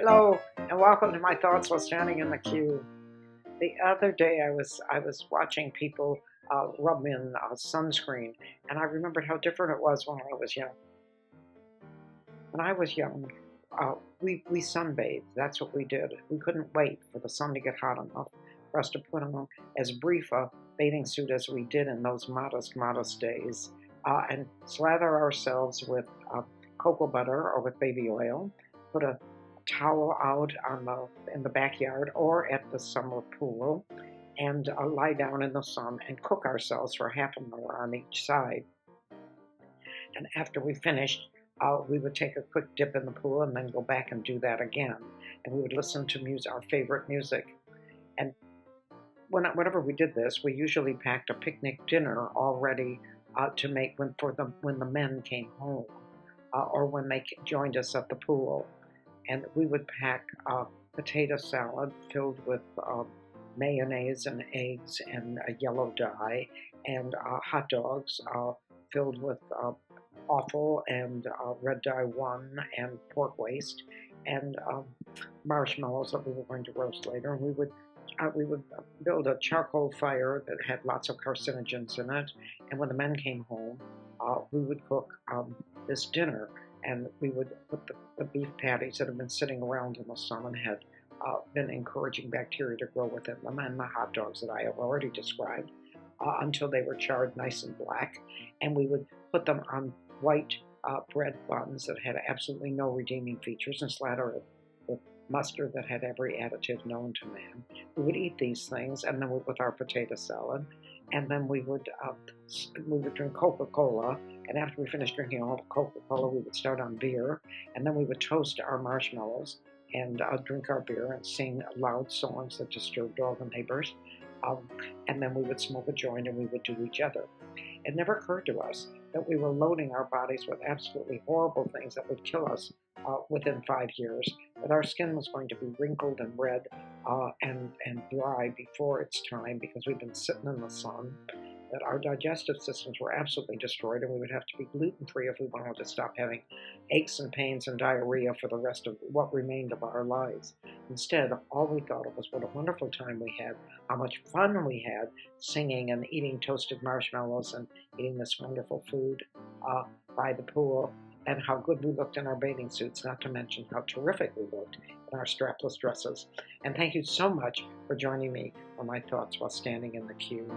Hello and welcome to my thoughts while standing in the queue. The other day I was watching people rub in sunscreen, and I remembered how different it was when I was young. When I was young, we sunbathed. That's what we did. We couldn't wait for the sun to get hot enough for us to put on as brief a bathing suit as we did in those modest days, and slather ourselves with cocoa butter or with baby oil. Put a towel out in the backyard or at the summer pool, and lie down in the sun and cook ourselves for half an hour on each side. And after we finished, we would take a quick dip in the pool and then go back and do that again. And we would listen to our favorite music. And whenever we did this, we usually packed a picnic dinner all ready to make when the men came home, or when they joined us at the pool. And we would pack a potato salad filled with mayonnaise and eggs and yellow dye, and hot dogs filled with offal and red dye 1 and pork waste, and marshmallows that we were going to roast later. And we would build a charcoal fire that had lots of carcinogens in it. And when the men came home, we would cook this dinner, and we would put the beef patties that had been sitting around in the sun and had been encouraging bacteria to grow within them, and the hot dogs that I have already described, until they were charred nice and black. And we would put them on white bread buns that had absolutely no redeeming features, and slather it with mustard that had every additive known to man. We would eat these things, and then with our potato salad, and then we would drink Coca-Cola. And after we finished drinking all the Coca-Cola, we would start on beer, and then we would toast our marshmallows and drink our beer and sing loud songs that disturbed all the neighbors. And then we would smoke a joint and we would do each other. It never occurred to us that we were loading our bodies with absolutely horrible things that would kill us within 5 years, that our skin was going to be wrinkled and red and dry before its time because we've been sitting in the sun, that our digestive systems were absolutely destroyed, and we would have to be gluten-free if we wanted to stop having aches and pains and diarrhea for the rest of what remained of our lives. Instead, all we thought of was what a wonderful time we had, how much fun we had singing and eating toasted marshmallows and eating this wonderful food by the pool, and how good we looked in our bathing suits, not to mention how terrific we looked in our strapless dresses. And thank you so much for joining me for my thoughts while standing in the queue.